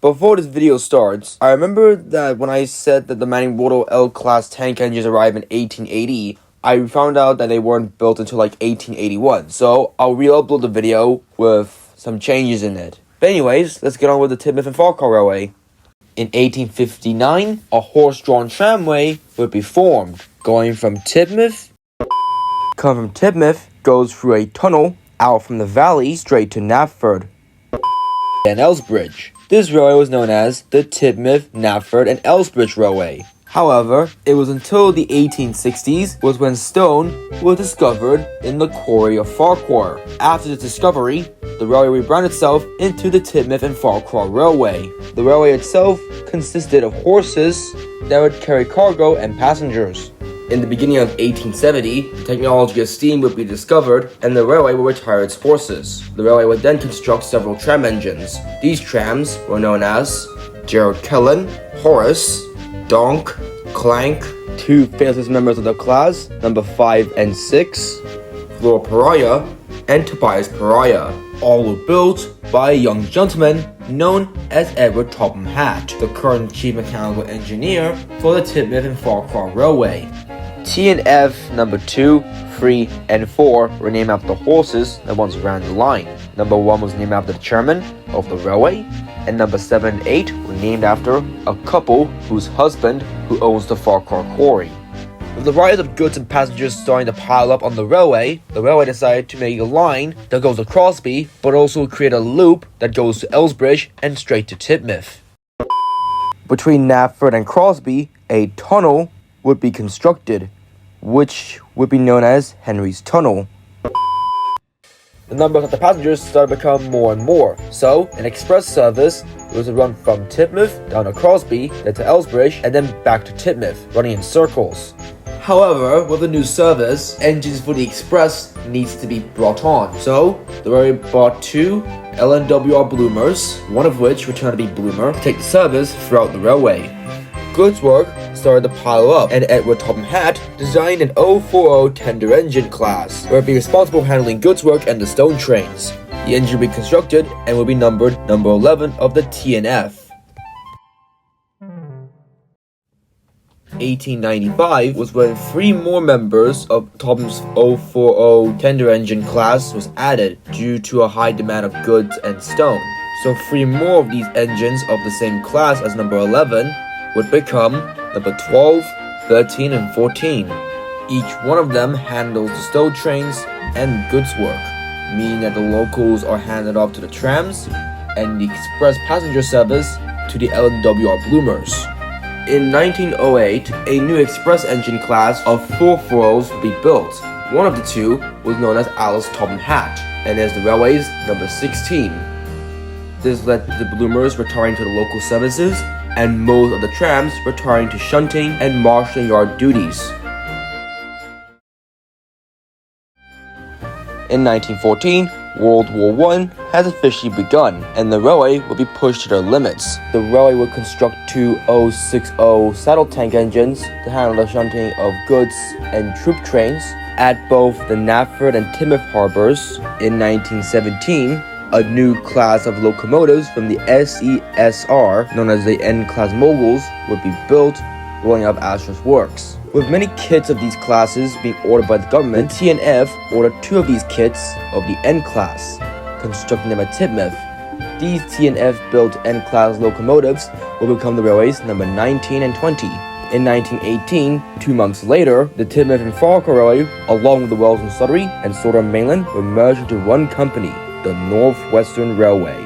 Before this video starts, I remember that when I said that the Manning Water L-Class tank engines arrived in 1880, I found out that they weren't built until like 1881, so I'll re-upload the video with some changes in it. But anyways, let's get on with the Tidmouth and Farquhar Railway. In 1859, a horse-drawn tramway would be formed, going from Tidmouth. Goes through a tunnel out from the valley straight to Knapford and Elsbridge. This railway was known as the Tidmouth, Knapford and Elsbridge Railway. However, it was until the 1860s was when stone was discovered in the quarry of Farquhar. After the discovery, the railway rebranded itself into the Tidmouth and Farquhar Railway. The railway itself consisted of horses that would carry cargo and passengers. In the beginning of 1870, the technology of steam would be discovered and the railway would retire its horses. The railway would then construct several tram engines. These trams were known as Gerald Kellen, Horace, Donk, Clank, two famous members of the class, number 5 and 6, Flora Pariah, and Tobias Pariah. All were built by a young gentleman known as Edward Topham Hatt, the current chief mechanical engineer for the Tidmouth and Farquhar Railway. T and F number 2, 3, and 4 were named after the horses that once ran the line. Number 1 was named after the chairman of the railway, and number 7 and 8 were named after a couple whose husband who owns the Farquhar quarry. With the rise of goods and passengers starting to pile up on the railway decided to make a line that goes to Crosby, but also create a loop that goes to Elsbridge and straight to Tidmouth. Between Knapford and Crosby, a tunnel would be constructed, which would be known as Henry's Tunnel. The numbers of the passengers started to become more and more, so an express service was to run from Tidmouth down to Crosby, then to Elsbridge, and then back to Tidmouth, running in circles. However, with the new service, engines for the express needs to be brought on, so the railway bought 2 LNWR Bloomers, one of which returned to be Bloomer, to take the service throughout the railway. Goods work started to pile up, and Edward Topham Hatt designed an 040 tender engine class, where it would be responsible for handling goods work and the stone trains. The engine would be constructed and would be numbered number 11 of the TNF. 1895 was when 3 more members of Topham's 040 tender engine class was added due to a high demand of goods and stone. So 3 more of these engines of the same class as number 11 would become number 12, 13, and 14. Each one of them handles the stone trains and goods work, meaning that the locals are handed off to the trams and the express passenger service to the LNWR Bloomers. In 1908, a new express engine class of 440s would be built. One of the 2 was known as Alice Topham Hatt, and is the railway's number 16. This led to the Bloomers retiring to the local services, and most of the trams retiring to shunting and marshalling yard duties. In 1914, World War I has officially begun, and the railway will be pushed to their limits. The railway would construct 2 060 saddle tank engines to handle the shunting of goods and troop trains at both the Knapford and Tidmouth harbors. In 1917, a new class of locomotives from the SESR, known as the N-Class Moguls, would be built, rolling up Astor's works. With many kits of these classes being ordered by the government, the TNF ordered 2 of these kits of the N-Class, constructing them at Tidmouth. These TNF-built N-Class locomotives will become the railway's number 19 and 20. In 1918, 2 months later, the Tidmouth and Farquhar Railway, along with the Wells and Sodor and Sodor Mainland, were merged into one company, the Northwestern Railway.